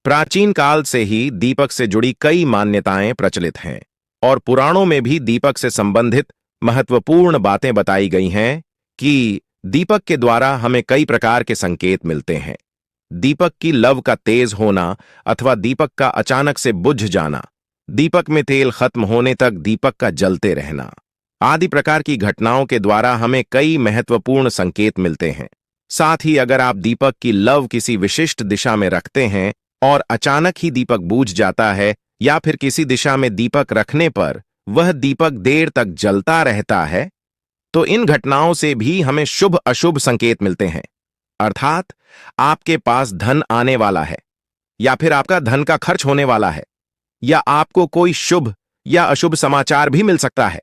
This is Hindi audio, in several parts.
प्राचीन काल से ही दीपक से जुड़ी कई मान्यताएं प्रचलित हैं और पुराणों में भी दीपक से संबंधित महत्वपूर्ण बातें बताई गई हैं कि दीपक के द्वारा हमें कई प्रकार के संकेत मिलते हैं। दीपक की लव का तेज होना अथवा दीपक का अचानक से बुझ जाना, दीपक में तेल खत्म होने तक दीपक का जलते रहना आदि प्रकार की घटनाओं के द्वारा हमें कई महत्वपूर्ण संकेत मिलते हैं। साथ ही अगर आप दीपक की लव किसी विशिष्ट दिशा में रखते हैं और अचानक ही दीपक बूझ जाता है या फिर किसी दिशा में दीपक रखने पर वह दीपक देर तक जलता रहता है, तो इन घटनाओं से भी हमें शुभ अशुभ संकेत मिलते हैं। अर्थात आपके पास धन आने वाला है या फिर आपका धन का खर्च होने वाला है या आपको कोई शुभ या अशुभ समाचार भी मिल सकता है।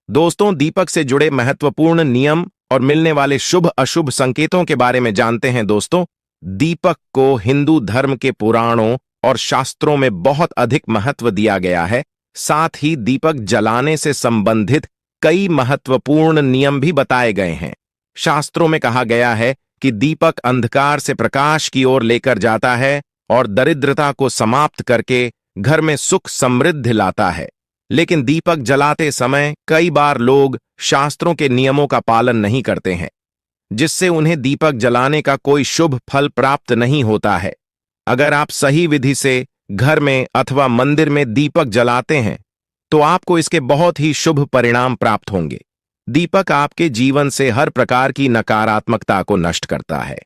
दोस्तों, दीपक से जुड़े महत्वपूर्ण नियम और मिलने वाले शुभ अशुभ संकेतों के बारे में जानते हैं। दोस्तों, दीपक को हिंदू धर्म के पुराणों और शास्त्रों में बहुत अधिक महत्व दिया गया है। साथ ही दीपक जलाने से संबंधित कई महत्वपूर्ण नियम भी बताए गए हैं। शास्त्रों में कहा गया है कि दीपक अंधकार से प्रकाश की ओर लेकर जाता है और दरिद्रता को समाप्त करके घर में सुख समृद्धि लाता है। लेकिन दीपक जलाते समय कई बार लोग शास्त्रों के नियमों का पालन नहीं करते हैं, जिससे उन्हें दीपक जलाने का कोई शुभ फल प्राप्त नहीं होता है। अगर आप सही विधि से घर में अथवा मंदिर में दीपक जलाते हैं तो आपको इसके बहुत ही शुभ परिणाम प्राप्त होंगे। दीपक आपके जीवन से हर प्रकार की नकारात्मकता को नष्ट करता है।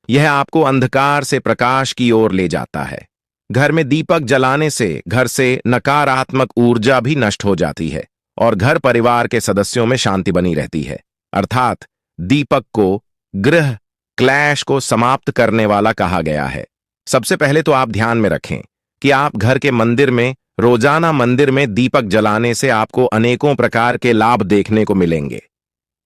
यह आपको अंधकार से प्रकाश की ओर ले जाता है। घर में दीपक जलाने से घर से नकारात्मक ऊर्जा भी नष्ट हो जाती है और घर परिवार के सदस्यों में शांति बनी रहती है। अर्थात दीपक को गृह क्लेश को समाप्त करने वाला कहा गया है। सबसे पहले तो आप ध्यान में रखें कि आप घर के मंदिर में रोजाना मंदिर में दीपक जलाने से आपको अनेकों प्रकार के लाभ देखने को मिलेंगे।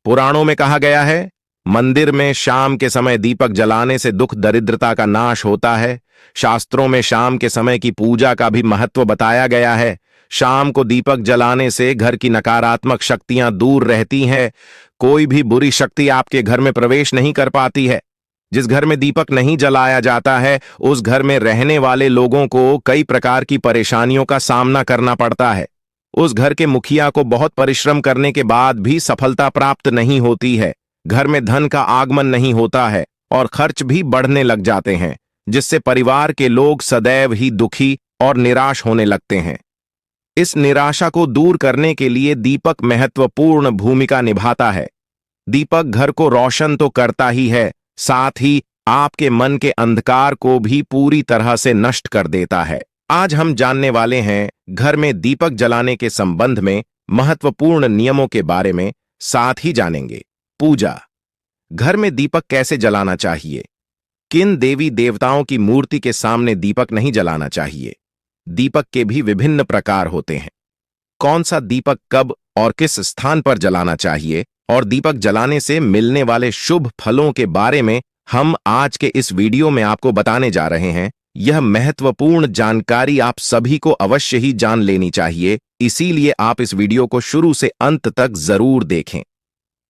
पुराणों में कहा गया है, मंदिर में शाम के समय दीपक जलाने से दुख दरिद्रता का नाश होता है। शास्त्रों में शाम के समय की पूजा का भी महत्व बताया गया है। शाम को दीपक जलाने से घर की नकारात्मक शक्तियां दूर रहती हैं। कोई भी बुरी शक्ति आपके घर में प्रवेश नहीं कर पाती है। जिस घर में दीपक नहीं जलाया जाता है उस घर में रहने वाले लोगों को कई प्रकार की परेशानियों का सामना करना पड़ता है। उस घर के मुखिया को बहुत परिश्रम करने के बाद भी सफलता प्राप्त नहीं होती है। घर में धन का आगमन नहीं होता है और खर्च भी बढ़ने लग जाते हैं, जिससे परिवार के लोग सदैव ही दुखी और निराश होने लगते हैं। इस निराशा को दूर करने के लिए दीपक महत्वपूर्ण भूमिका निभाता है। दीपक घर को रोशन तो करता ही है, साथ ही आपके मन के अंधकार को भी पूरी तरह से नष्ट कर देता है। आज हम जानने वाले हैं घर में दीपक जलाने के संबंध में महत्वपूर्ण नियमों के बारे में। साथ ही जानेंगे पूजा, घर में दीपक कैसे जलाना चाहिए, किन देवी देवताओं की मूर्ति के सामने दीपक नहीं जलाना चाहिए, दीपक के भी विभिन्न प्रकार होते हैं, कौन सा दीपक कब और किस स्थान पर जलाना चाहिए और दीपक जलाने से मिलने वाले शुभ फलों के बारे में हम आज के इस वीडियो में आपको बताने जा रहे हैं। यह महत्वपूर्ण जानकारी आप सभी को अवश्य ही जान लेनी चाहिए, इसीलिए आप इस वीडियो को शुरू से अंत तक जरूर देखें।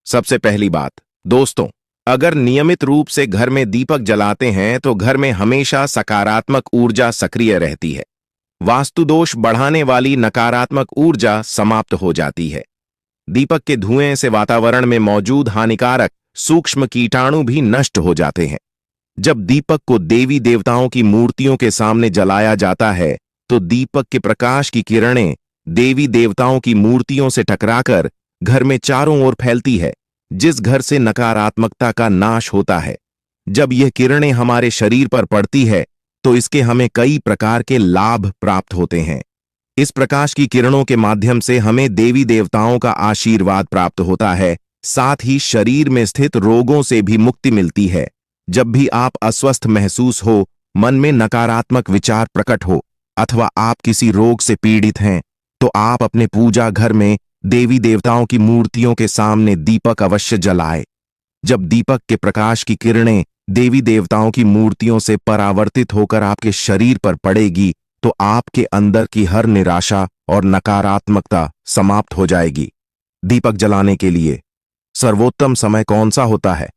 सबसे पहली बात दोस्तों, अगर नियमित रूप से घर में दीपक जलाते हैं तो घर में हमेशा सकारात्मक ऊर्जा सक्रिय रहती है। वास्तु दोष बढ़ाने वाली नकारात्मक ऊर्जा समाप्त हो जाती है। दीपक के धुएं से वातावरण में मौजूद हानिकारक सूक्ष्म कीटाणु भी नष्ट हो जाते हैं। जब दीपक को देवी देवताओं की मूर्तियों के सामने जलाया जाता है तो दीपक के प्रकाश की किरणें देवी देवताओं की मूर्तियों से टकराकर घर में चारों ओर फैलती है, जिस घर से नकारात्मकता का नाश होता है। जब यह किरणें हमारे शरीर पर पड़ती है तो इसके हमें कई प्रकार के लाभ प्राप्त होते हैं। इस प्रकाश की किरणों के माध्यम से हमें देवी देवताओं का आशीर्वाद प्राप्त होता है। साथ ही शरीर में स्थित रोगों से भी मुक्ति मिलती है। जब भी आप अस्वस्थ महसूस हो, मन में नकारात्मक विचार प्रकट हो अथवा आप किसी रोग से पीड़ित हैं, तो आप अपने पूजा घर में देवी देवताओं की मूर्तियों के सामने दीपक अवश्य जलाएं। जब दीपक के प्रकाश की किरणें देवी देवताओं की मूर्तियों से परावर्तित होकर आपके शरीर पर पड़ेगी तो आपके अंदर की हर निराशा और नकारात्मकता समाप्त हो जाएगी। दीपक जलाने के लिए सर्वोत्तम समय कौन सा होता है?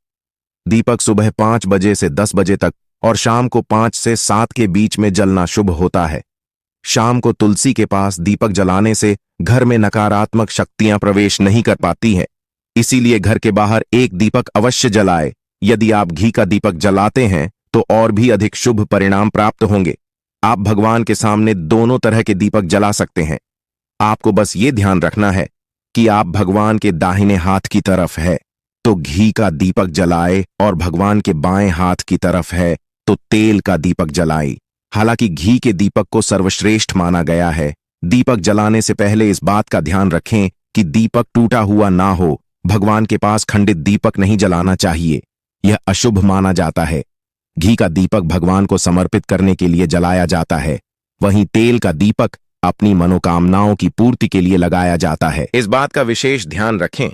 दीपक सुबह 5 बजे से 10 बजे तक और शाम को 5 से 7 के बीच में जलना शुभ होता है। शाम को तुलसी के पास दीपक जलाने से घर में नकारात्मक शक्तियां प्रवेश नहीं कर पाती हैं। इसीलिए घर के बाहर एक दीपक अवश्य जलाए। यदि आप घी का दीपक जलाते हैं तो और भी अधिक शुभ परिणाम प्राप्त होंगे। आप भगवान के सामने दोनों तरह के दीपक जला सकते हैं। आपको बस ये ध्यान रखना है कि आप भगवान के दाहिने हाथ की तरफ है तो घी का दीपक जलाए और भगवान के बाएं हाथ की तरफ है तो तेल का दीपक जलाए। हालांकि घी के दीपक को सर्वश्रेष्ठ माना गया है। दीपक जलाने से पहले इस बात का ध्यान रखें कि दीपक टूटा हुआ ना हो। भगवान के पास खंडित दीपक नहीं जलाना चाहिए, यह अशुभ माना जाता है। घी का दीपक भगवान को समर्पित करने के लिए जलाया जाता है, वहीं तेल का दीपक अपनी मनोकामनाओं की पूर्ति के लिए लगाया जाता है। इस बात का विशेष ध्यान रखें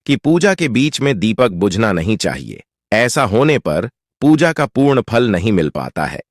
कि पूजा के बीच में दीपक बुझना नहीं चाहिए। ऐसा होने पर पूजा का पूर्ण फल नहीं मिल पाता है।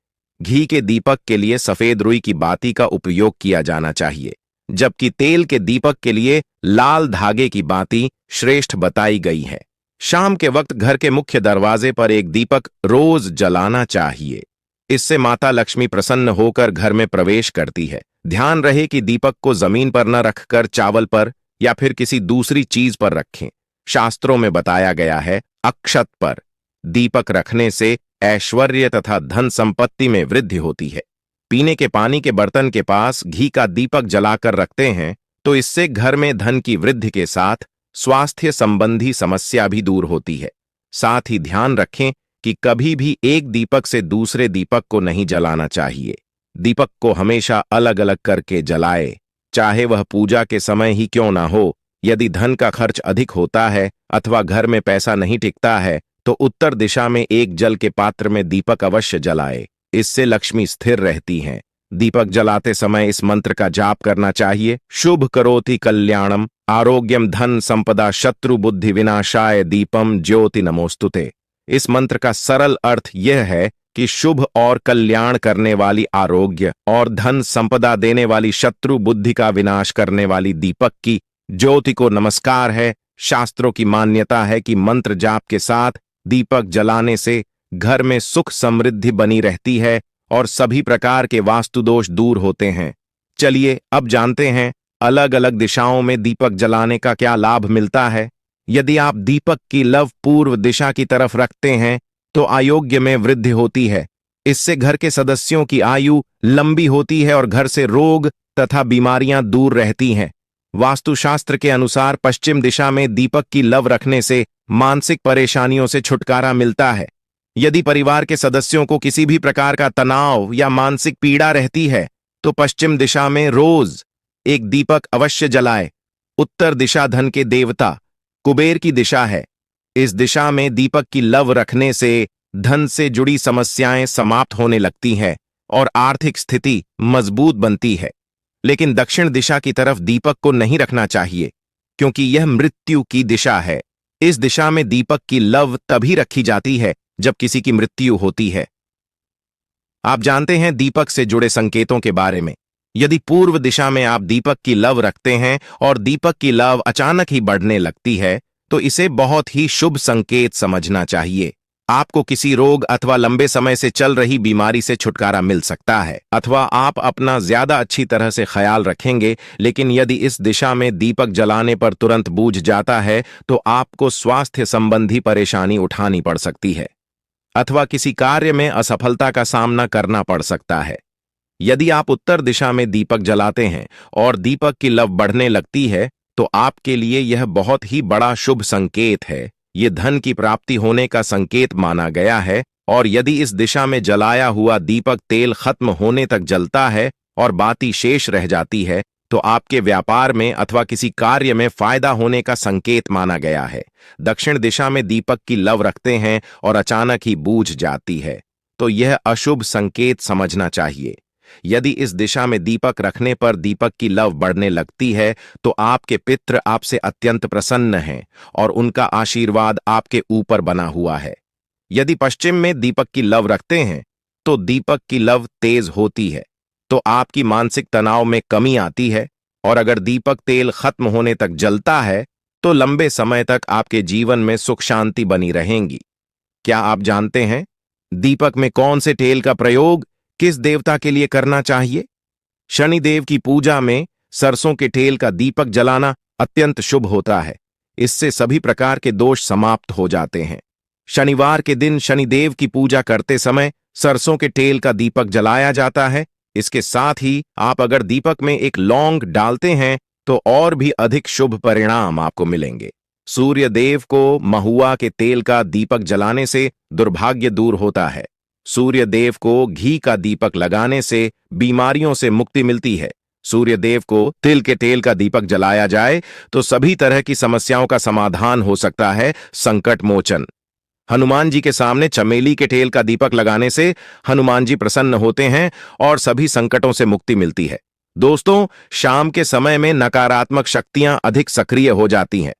घी के दीपक के लिए सफेद रुई की बाती का उपयोग किया जाना चाहिए, जबकि तेल के दीपक के लिए लाल धागे की बाती श्रेष्ठ बताई गई है। शाम के वक्त घर के मुख्य दरवाजे पर एक दीपक रोज जलाना चाहिए। इससे माता लक्ष्मी प्रसन्न होकर घर में प्रवेश करती है। ध्यान रहे कि दीपक को जमीन पर न रखकर चावल पर या फिर किसी दूसरी चीज पर रखें। शास्त्रों में बताया गया है, अक्षत पर दीपक रखने से ऐश्वर्य तथा धन संपत्ति में वृद्धि होती है। पीने के पानी के बर्तन के पास घी का दीपक जलाकर रखते हैं तो इससे घर में धन की वृद्धि के साथ स्वास्थ्य संबंधी समस्या भी दूर होती है। साथ ही ध्यान रखें कि कभी भी एक दीपक से दूसरे दीपक को नहीं जलाना चाहिए। दीपक को हमेशा अलग अलग करके जलाए, चाहे वह पूजा के समय ही क्यों ना हो। यदि धन का खर्च अधिक होता है अथवा घर में पैसा नहीं टिकता है तो उत्तर दिशा में एक जल के पात्र में दीपक अवश्य जलाए। इससे लक्ष्मी स्थिर रहती हैं। दीपक जलाते समय इस मंत्र का जाप करना चाहिए, शुभ करोति कल्याणम आरोग्यम धन संपदा शत्रु बुद्धि विनाशाय दीपम ज्योति नमोस्तुते। इस मंत्र का सरल अर्थ यह है कि शुभ और कल्याण करने वाली आरोग्य और धन संपदा देने वाली शत्रु बुद्धि का विनाश करने वाली दीपक की ज्योति को नमस्कार है। शास्त्रों की मान्यता है कि मंत्र जाप के साथ दीपक जलाने से घर में सुख समृद्धि बनी रहती है और सभी प्रकार के वास्तु दोष दूर होते हैं। चलिए अब जानते हैं अलग अलग दिशाओं में दीपक जलाने का क्या लाभ मिलता है। यदि आप दीपक की लव पूर्व दिशा की तरफ रखते हैं तो आरोग्य में वृद्धि होती है। इससे घर के सदस्यों की आयु लंबी होती है और घर से रोग तथा बीमारियां दूर रहती हैं। वास्तुशास्त्र के अनुसार पश्चिम दिशा में दीपक की लव रखने से मानसिक परेशानियों से छुटकारा मिलता है। यदि परिवार के सदस्यों को किसी भी प्रकार का तनाव या मानसिक पीड़ा रहती है तो पश्चिम दिशा में रोज एक दीपक अवश्य जलाए। उत्तर दिशा धन के देवता कुबेर की दिशा है। इस दिशा में दीपक की लव रखने से धन से जुड़ी समस्याएं समाप्त होने लगती हैं और आर्थिक स्थिति मजबूत बनती है। लेकिन दक्षिण दिशा की तरफ दीपक को नहीं रखना चाहिए क्योंकि यह मृत्यु की दिशा है। इस दिशा में दीपक की लव तभी रखी जाती है जब किसी की मृत्यु होती है। आप जानते हैं दीपक से जुड़े संकेतों के बारे में। यदि पूर्व दिशा में आप दीपक की लव रखते हैं और दीपक की लव अचानक ही बढ़ने लगती है तो इसे बहुत ही शुभ संकेत समझना चाहिए। आपको किसी रोग अथवा लंबे समय से चल रही बीमारी से छुटकारा मिल सकता है अथवा आप अपना ज्यादा अच्छी तरह से ख्याल रखेंगे। लेकिन यदि इस दिशा में दीपक जलाने पर तुरंत बूझ जाता है तो आपको स्वास्थ्य संबंधी परेशानी उठानी पड़ सकती है अथवा किसी कार्य में असफलता का सामना करना पड़ सकता है। यदि आप उत्तर दिशा में दीपक जलाते हैं और दीपक की लव बढ़ने लगती है तो आपके लिए यह बहुत ही बड़ा शुभ संकेत है। ये धन की प्राप्ति होने का संकेत माना गया है। और यदि इस दिशा में जलाया हुआ दीपक तेल खत्म होने तक जलता है और बाती शेष रह जाती है तो आपके व्यापार में अथवा किसी कार्य में फायदा होने का संकेत माना गया है। दक्षिण दिशा में दीपक की लव रखते हैं और अचानक ही बूझ जाती है तो यह अशुभ संकेत समझना चाहिए। यदि इस दिशा में दीपक रखने पर दीपक की लव बढ़ने लगती है तो आपके पितृ आपसे अत्यंत प्रसन्न हैं और उनका आशीर्वाद आपके ऊपर बना हुआ है। यदि पश्चिम में दीपक की लव रखते हैं तो दीपक की लव तेज होती है तो आपकी मानसिक तनाव में कमी आती है और अगर दीपक तेल खत्म होने तक जलता है तो लंबे समय तक आपके जीवन में सुख शांति बनी रहेंगी। क्या आप जानते हैं दीपक में कौन से तेल का प्रयोग किस देवता के लिए करना चाहिए? शनिदेव की पूजा में सरसों के तेल का दीपक जलाना अत्यंत शुभ होता है। इससे सभी प्रकार के दोष समाप्त हो जाते हैं। शनिवार के दिन शनिदेव की पूजा करते समय सरसों के तेल का दीपक जलाया जाता है। इसके साथ ही आप अगर दीपक में एक लौंग डालते हैं तो और भी अधिक शुभ परिणाम आपको मिलेंगे। सूर्य देव को महुआ के तेल का दीपक जलाने से दुर्भाग्य दूर होता है। सूर्य देव को घी का दीपक लगाने से बीमारियों से मुक्ति मिलती है। सूर्य देव को तिल के तेल का दीपक जलाया जाए तो सभी तरह की समस्याओं का समाधान हो सकता है। संकट मोचन। हनुमान जी के सामने चमेली के तेल का दीपक लगाने से हनुमान जी प्रसन्न होते हैं और सभी संकटों से मुक्ति मिलती है। दोस्तों, शाम के समय में नकारात्मक शक्तियां अधिक सक्रिय हो जाती हैं।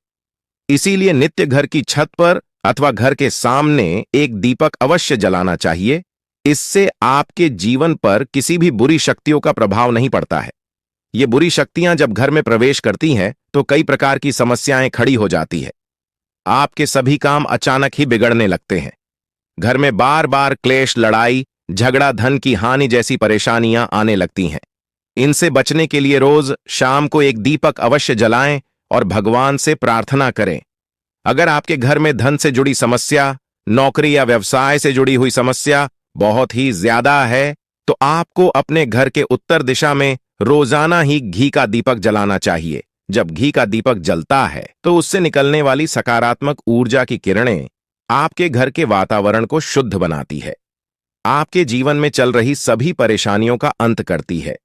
इसीलिए नित्य घर की छत पर अथवा घर के सामने एक दीपक अवश्य जलाना चाहिए। इससे आपके जीवन पर किसी भी बुरी शक्तियों का प्रभाव नहीं पड़ता है। ये बुरी शक्तियां जब घर में प्रवेश करती हैं तो कई प्रकार की समस्याएं खड़ी हो जाती है। आपके सभी काम अचानक ही बिगड़ने लगते हैं। घर में बार बार क्लेश, लड़ाई, झगड़ा, धन की हानि जैसी परेशानियां आने लगती हैं। इनसे बचने के लिए रोज शाम को एक दीपक अवश्य जलाएं और भगवान से प्रार्थना करें। अगर आपके घर में धन से जुड़ी समस्या, नौकरी या व्यवसाय से जुड़ी हुई समस्या बहुत ही ज्यादा है तो आपको अपने घर के उत्तर दिशा में रोजाना ही घी का दीपक जलाना चाहिए। जब घी का दीपक जलता है तो उससे निकलने वाली सकारात्मक ऊर्जा की किरणें आपके घर के वातावरण को शुद्ध बनाती है। आपके जीवन में चल रही सभी परेशानियों का अंत करती है।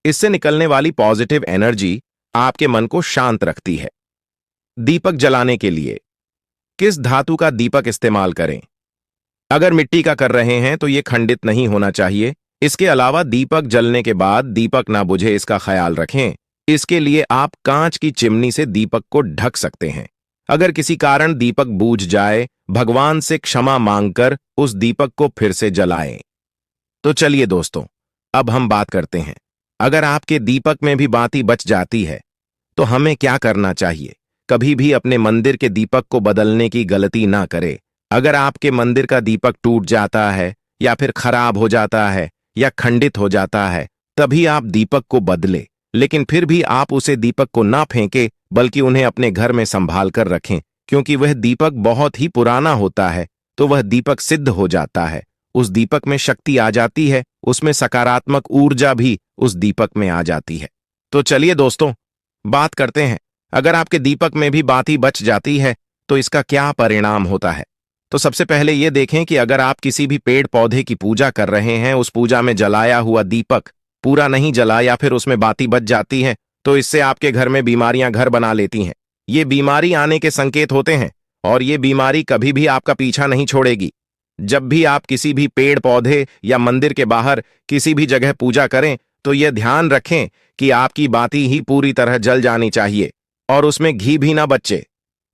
इससे निकलने वाली पॉजिटिव एनर्जी आपके मन को शांत रखती है। दीपक जलाने के लिए किस धातु का दीपक इस्तेमाल करें? अगर मिट्टी का कर रहे हैं तो यह खंडित नहीं होना चाहिए। इसके अलावा दीपक जलने के बाद दीपक ना बुझे इसका ख्याल रखें। इसके लिए आप कांच की चिमनी से दीपक को ढक सकते हैं। अगर किसी कारण दीपक बूझ जाए, भगवान से क्षमा मांगकर उस दीपक को फिर से जलाएं। तो चलिए दोस्तों, अब हम बात करते हैं। अगर आपके दीपक में भी बाती बच जाती है तो हमें क्या करना चाहिए? कभी भी अपने मंदिर के दीपक को बदलने की गलती ना करें। अगर आपके मंदिर का दीपक टूट जाता है या फिर खराब हो जाता है या खंडित हो जाता है तभी आप दीपक को बदलें। लेकिन फिर भी आप उसे दीपक को ना फेंकें, बल्कि उन्हें अपने घर में संभाल कर रखें, क्योंकि वह दीपक बहुत ही पुराना होता है तो वह दीपक सिद्ध हो जाता है। उस दीपक में शक्ति आ जाती है, उसमें सकारात्मक ऊर्जा भी उस दीपक में आ जाती है। तो चलिए दोस्तों, बात करते हैं। अगर आपके दीपक में भी बाती बच जाती है तो इसका क्या परिणाम होता है? तो सबसे पहले यह देखें कि अगर आप किसी भी पेड़ पौधे की पूजा कर रहे हैं, उस पूजा में जलाया हुआ दीपक पूरा नहीं जला या फिर उसमें बाती बच जाती है तो इससे आपके घर में बीमारियां घर बना लेती हैं। ये बीमारी आने के संकेत होते हैं और ये बीमारी कभी भी आपका पीछा नहीं छोड़ेगी। जब भी आप किसी भी पेड़ पौधे या मंदिर के बाहर किसी भी जगह पूजा करें तो यह ध्यान रखें कि आपकी बाती ही पूरी तरह जल जानी चाहिए और उसमें घी भी ना बचे,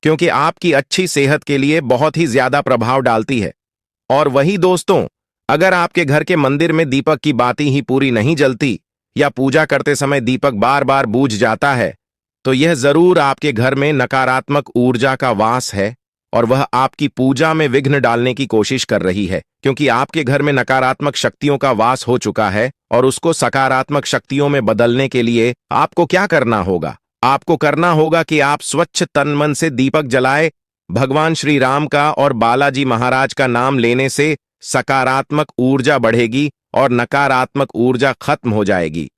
क्योंकि आपकी अच्छी सेहत के लिए बहुत ही ज्यादा प्रभाव डालती है। और वही दोस्तों, अगर आपके घर के मंदिर में दीपक की बाती ही पूरी नहीं जलती या पूजा करते समय दीपक बार बार बूझ जाता है तो यह जरूर आपके घर में नकारात्मक ऊर्जा का वास है और वह आपकी पूजा में विघ्न डालने की कोशिश कर रही है, क्योंकि आपके घर में नकारात्मक शक्तियों का वास हो चुका है। और उसको सकारात्मक शक्तियों में बदलने के लिए आपको क्या करना होगा? आपको करना होगा कि आप स्वच्छ तन मन से दीपक जलाए। भगवान श्री राम का और बालाजी महाराज का नाम लेने से सकारात्मक ऊर्जा बढ़ेगी और नकारात्मक ऊर्जा खत्म हो जाएगी।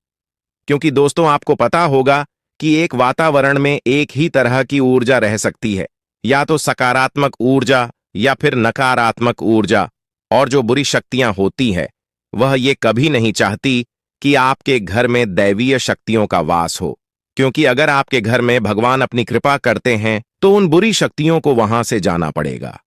क्योंकि दोस्तों, आपको पता होगा कि एक वातावरण में एक ही तरह की ऊर्जा रह सकती है, या तो सकारात्मक ऊर्जा या फिर नकारात्मक ऊर्जा। और जो बुरी शक्तियां होती है वह ये कभी नहीं चाहती कि आपके घर में दैवीय शक्तियों का वास हो, क्योंकि अगर आपके घर में भगवान अपनी कृपा करते हैं तो उन बुरी शक्तियों को वहां से जाना पड़ेगा।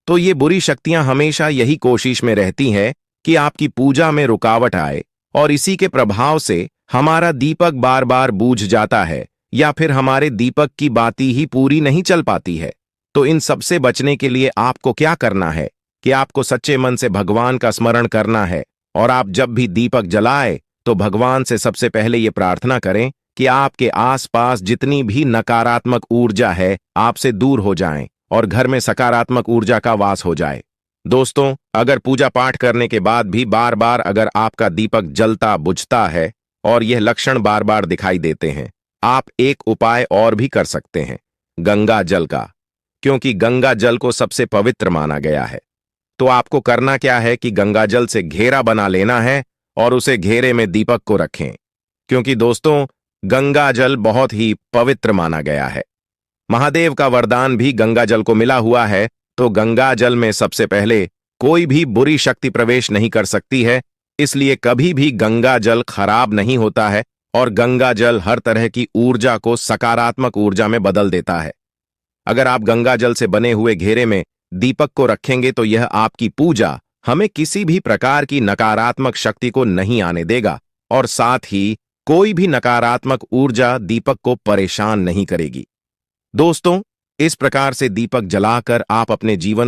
तो ये बुरी शक्तियां हमेशा यही कोशिश में रहती हैं कि आपकी पूजा में रुकावट आए और इसी के प्रभाव से हमारा दीपक बार बार बूझ जाता है या फिर हमारे दीपक की बाती ही पूरी नहीं चल पाती है। तो इन सबसे बचने के लिए आपको क्या करना है कि आपको सच्चे मन से भगवान का स्मरण करना है और आप जब भी दीपक जलाए तो भगवान से सबसे पहले ये प्रार्थना करें कि आपके आसपास जितनी भी नकारात्मक ऊर्जा है आपसे दूर हो जाएं और घर में सकारात्मक ऊर्जा का वास हो जाए। दोस्तों, अगर पूजा पाठ करने के बाद भी बार बार अगर आपका दीपक जलता बुझता है और यह लक्षण बार बार दिखाई देते हैं, आप एक उपाय और भी कर सकते हैं, गंगा जल का। क्योंकि गंगा जल को सबसे पवित्र माना गया है, तो आपको करना क्या है कि गंगा जल से घेरा बना लेना है और उसे घेरे में दीपक को रखें। क्योंकि दोस्तों, गंगा जल बहुत ही पवित्र माना गया है। महादेव का वरदान भी गंगा जल को मिला हुआ है, तो गंगा जल में सबसे पहले कोई भी बुरी शक्ति प्रवेश नहीं कर सकती है। इसलिए कभी भी गंगा जल खराब नहीं होता है और गंगा जल हर तरह की ऊर्जा को सकारात्मक ऊर्जा में बदल देता है। अगर आप गंगा जल से बने हुए घेरे में दीपक को रखेंगे तो यह आपकी पूजा हमें किसी भी प्रकार की नकारात्मक शक्ति को नहीं आने देगा और साथ ही कोई भी नकारात्मक ऊर्जा दीपक को परेशान नहीं करेगी। दोस्तों, इस प्रकार से दीपक जलाकर आप अपने जीवन